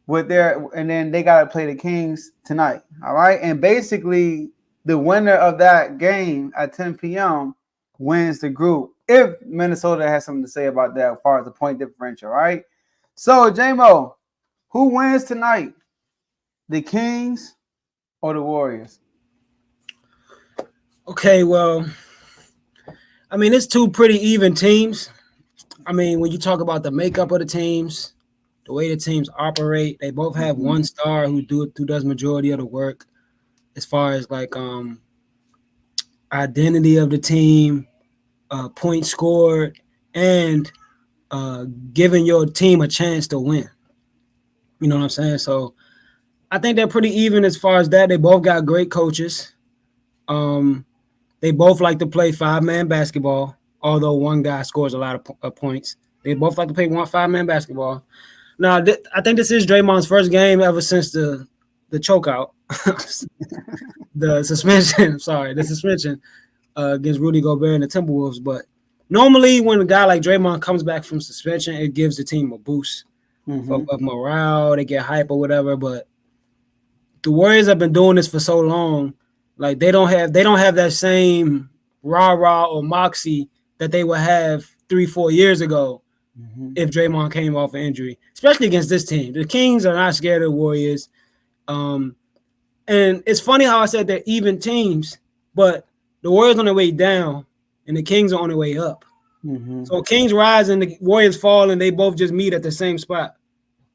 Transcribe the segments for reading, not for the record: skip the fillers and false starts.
and then they got to play the Kings tonight. All right, and basically the winner of that game at 10 p.m. wins the group. If Minnesota has something to say about that as far as the point differential, right? So, JMO, who wins tonight? The Kings or the Warriors? Okay, well, I mean, it's two pretty even teams. I mean, when you talk about the makeup of the teams, the way the teams operate, they both have one star who does majority of the work as far as like identity of the team, points scored, and giving your team a chance to win. You know what I'm saying? So I think they're pretty even as far as that. They both got great coaches. They both like to play 5-man basketball, although one guy scores a lot of points. They both like to play 5-man basketball. Now, I think this is Draymond's first game ever since the chokeout, the suspension against Rudy Gobert and the Timberwolves. But normally when a guy like Draymond comes back from suspension, it gives the team a boost of morale. They get hype or whatever. But the Warriors have been doing this for so long. Like they don't have that same rah-rah or moxie that they would have 3-4 years ago if Draymond came off an injury, especially against this team. The Kings are not scared of the Warriors. And it's funny how I said they're even teams, but the Warriors on their way down and the Kings are on their way up. So Kings rise and the Warriors fall and they both just meet at the same spot.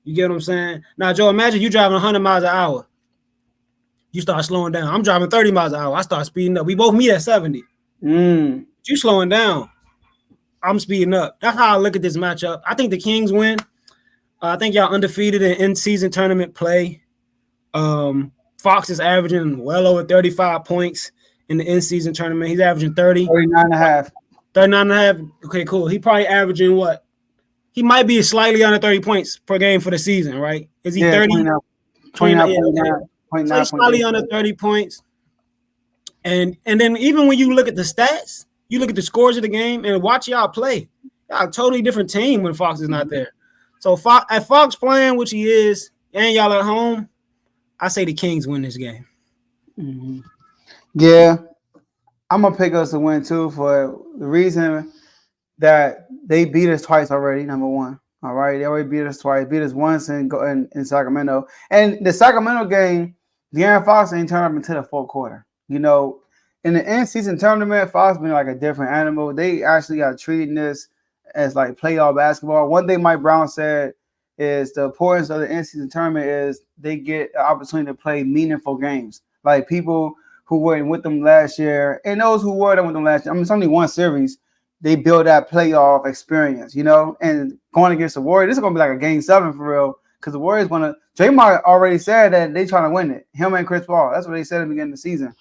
You get what I'm saying? Now, Joe, imagine you driving 100 miles an hour. You start slowing down. I'm driving 30 miles an hour. I start speeding up. We both meet at 70. You slowing down. I'm speeding up. That's how I look at this matchup. I think the Kings win. I think y'all undefeated in in-season tournament play. Fox is averaging well over 35 points in the in-season tournament. He's averaging 30. 39 and a half. 39 and a half. Okay, cool. He probably averaging what? He might be slightly under 30 points per game for the season, right? Is he 30? 29. So he's slightly under 30 points. And then even when you look at the stats, you look at the scores of the game and watch y'all play. Y'all a totally different team when Fox is not there. So at Fox playing, which he is, and y'all at home, I say the Kings win this game. Yeah, I'm going to pick us to win too for the reason that they beat us twice already, number one. All right, they already beat us twice. Beat us once in Sacramento. And the Sacramento game, De'Aaron Fox ain't turned up until the fourth quarter. You know, in the in-season tournament, Fox been like a different animal. They actually got treating this as like playoff basketball. One thing Mike Brown said is the importance of the in-season tournament is they get an opportunity to play meaningful games. Like people who were with them last year and those who were with them last year. I mean, it's only one series. They build that playoff experience, you know, and going against the Warriors, this is going to be like a game 7 for real because the Warriors want to – Draymond already said that they trying to win it, him and Chris Paul. That's what they said at the beginning of the season.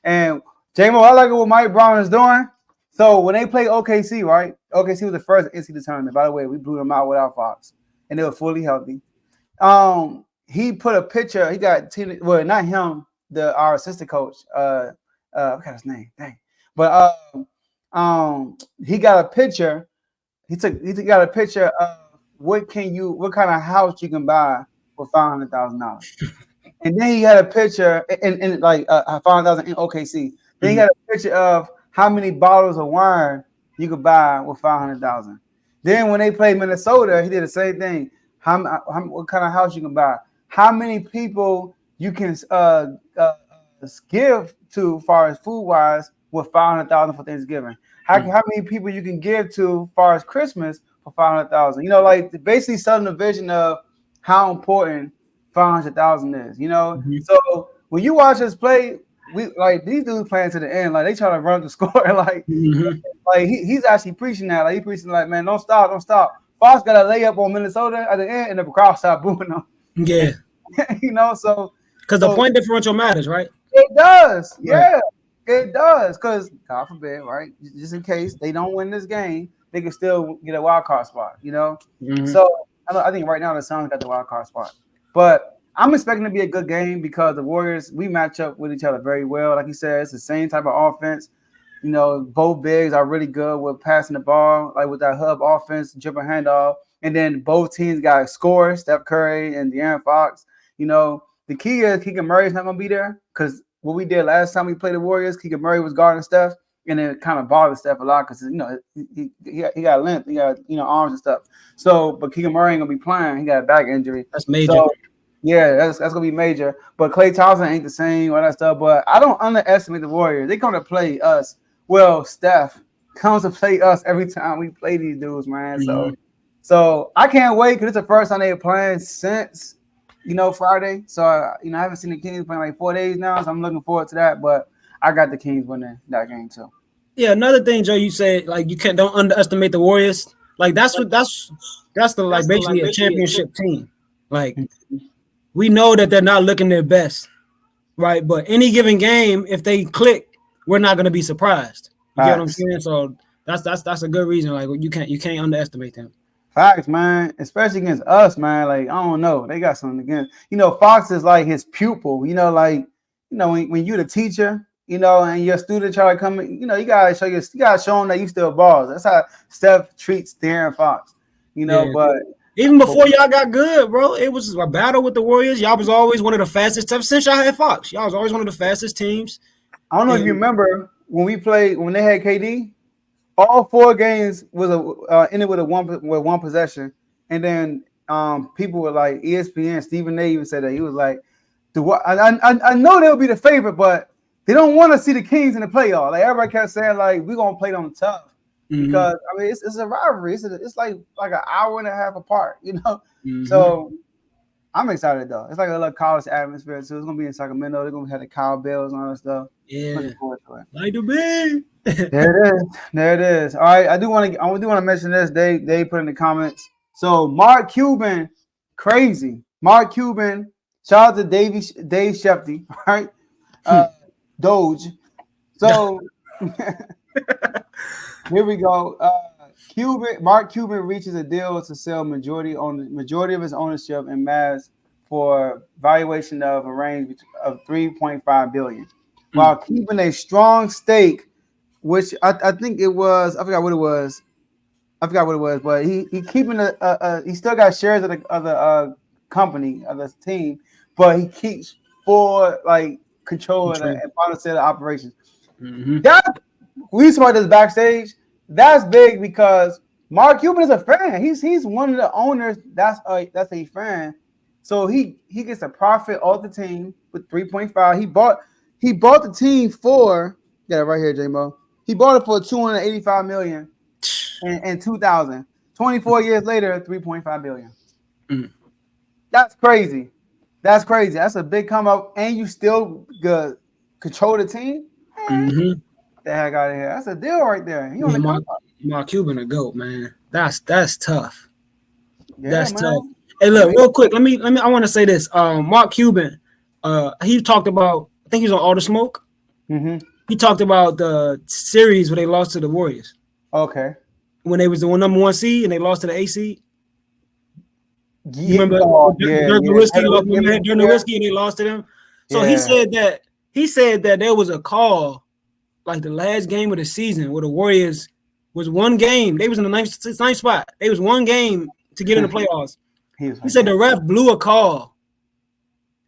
And J-Mo, I like what Mike Brown is doing. So when they play OKC, right, OKC was the first in-season tournament. By the way, we blew them out without Fox, and they were fully healthy. He put a picture – he got – well, not him, our assistant coach. I forgot his name. Dang. But he got a picture. He got a picture of what kind of house you can buy for $500,000. And then he had a picture in like $500,000 in OKC. Then he had a picture of how many bottles of wine you could buy with $500,000. Then when they played Minnesota, he did the same thing. What kind of house you can buy? How many people you can give to, as far as food wise, with $500,000 for Thanksgiving? How many people you can give to, as far as Christmas, for $500,000? You know, like basically selling the vision of how important $500,000 is. You know, so when you watch us play, we like these dudes playing to the end, like they trying to run the score, like he's actually preaching that, like he preaching like, man, don't stop. Fox got a layup on Minnesota at the end, and the crowd stopped booing them. Yeah, you know, so because the point differential matters, right? It does, yeah. It does, because God forbid, right? Just in case they don't win this game, they can still get a wild card spot, you know? So I think right now the Suns got the wild card spot. But I'm expecting to be a good game because the Warriors, we match up with each other very well. Like you said, it's the same type of offense. You know, both bigs are really good with passing the ball, like with that hub offense, dribble handoff. and then both teams got scores, Steph Curry and De'Aaron Fox. The key is Keegan Murray's not gonna be there because what we did last time we played the Warriors, Keegan Murray was guarding Steph, and it kind of bothered Steph a lot because he got length, he got arms and stuff. So, but Keegan Murray ain't gonna be playing. He got a back injury. That's major. So, yeah, that's gonna be major. But Klay Thompson ain't the same, all that stuff. But I don't underestimate the Warriors. They come to play us. Well, Steph comes to play us every time we play these dudes, man. Mm-hmm. So I can't wait because it's the first time they're playing since Friday. So I haven't seen the Kings playing like 4 days now. So I'm looking forward to that. But I got the Kings winning that game too. Yeah, another thing, Joe, you said like don't underestimate the Warriors. Like that's basically a championship team. Like we know that they're not looking their best, right? But any given game, if they click, we're not going to be surprised. You get what I'm saying? So that's a good reason. Like you can't underestimate them. Facts, man. Especially against us, man. Like I don't know, they got something against. Fox is like his pupil. When you're the teacher, and your student try to come in, you gotta show them that you still balls. That's how Steph treats De'Aaron Fox. But even before y'all got good, bro, it was a battle with the Warriors. Y'all was always one of the fastest. Since y'all had Fox, y'all was always one of the fastest teams. I don't know if you remember when they had KD, all 4 games was ended with one possession, and then people were like ESPN, Stephen A. even said that he was like, I know they'll be the favorite, but they don't want to see the Kings in the playoff. Like everybody kept saying, like we're gonna play them tough because it's a rivalry. It's like an hour and a half apart, Mm-hmm. So I'm excited though. It's like a little college atmosphere too. It's gonna be in Sacramento. They're gonna have the cowbells and all that stuff. Yeah, looking forward to it. Like the big. There it is. All right, I do want to mention this. They put in the comments. So Mark Cuban, crazy. Mark Cuban, shout out to Dave Shefty, right? Doge. So here we go. Mark Cuban reaches a deal to sell majority of his ownership in Mavs for valuation of a range of $3.5 billion, while keeping a strong stake, which I think it was. I forgot what it was, but he keeping he still got shares of the company of the team, but he keeps full control of the policy of the operations. Mm-hmm. That we saw this backstage. That's big because Mark Cuban is a fan. He's one of the owners. That's a fan. So he gets a profit off the team with 3.5. He bought the team for, got it right here, J-Mo. He bought it for $285 million in 2000. 24 years later, $3.5 billion. Mm. That's crazy. That's a big come up, and you still control the team. Mm-hmm. The heck out of here. That's a deal right there. Mark Cuban a GOAT, man. That's tough. Yeah, that's man. tough. Hey, look, real quick. Let me. I want to say this. Mark Cuban. He talked about. I think he was on All the Smoke. Mm-hmm. He talked about the series where they lost to the Warriors. Okay. When they was the number 1 seed and they lost to the 8 seed. You remember Dirk Nowitzki and they lost to them. So he said that there was a call, like the last game of the season, where the Warriors was one game. They was in the ninth spot. They was one game to get in the playoffs. He said the ref blew a call,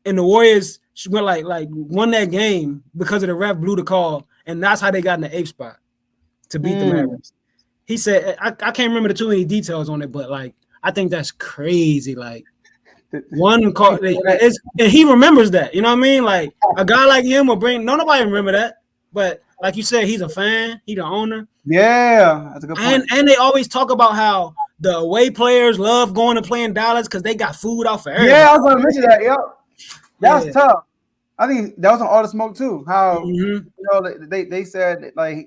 and the Warriors went like won that game because of the ref blew the call, and that's how they got in the 8th spot to beat the Mavericks. He said, I can't remember too many details on it, but I think that's crazy. One call, and he remembers that. You know what I mean? Like a guy like him will bring. Nobody remember that, but like you said, he's a fan. He's the owner. Yeah, that's a good point. And they always talk about how the away players love going to play in Dallas because they got food out for everybody. Yeah, I was going to mention that. Yep, that's tough. I think that was on All the Smoke too. How they said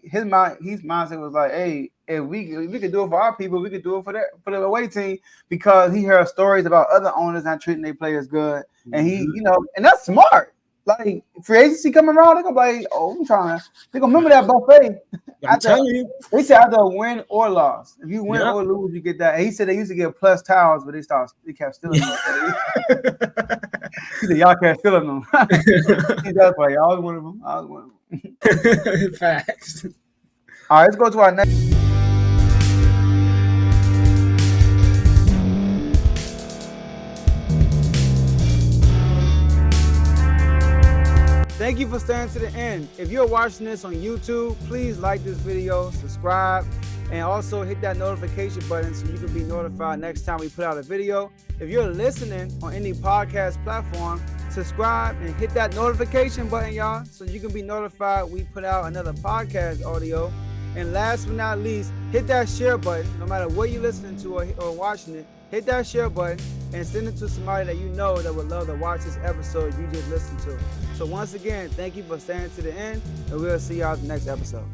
his mindset was like, hey, if we could do it for our people, we could do it for the away team, because he heard stories about other owners not treating their players good, and he and that's smart. Like free agency coming around, they're gonna be like, oh, they're gonna remember that buffet. I'm telling you, they said either win or loss. If you win or lose, you get that. And he said they used to get plus towels, but they kept stealing them. He said y'all kept stealing them. That's why I was one of them. Facts. All right, let's go to our next. Thank you for staying to the end. If you're watching this on YouTube, please like this video, subscribe, and also hit that notification button so you can be notified next time we put out a video. If you're listening on any podcast platform, subscribe and hit that notification button, y'all, so you can be notified we put out another podcast audio. And last but not least, hit that share button. No matter what you're listening to or watching it, hit that share button and send it to somebody that you know that would love to watch this episode you just listened to. So once again, thank you for staying to the end, and we'll see y'all at the next episode.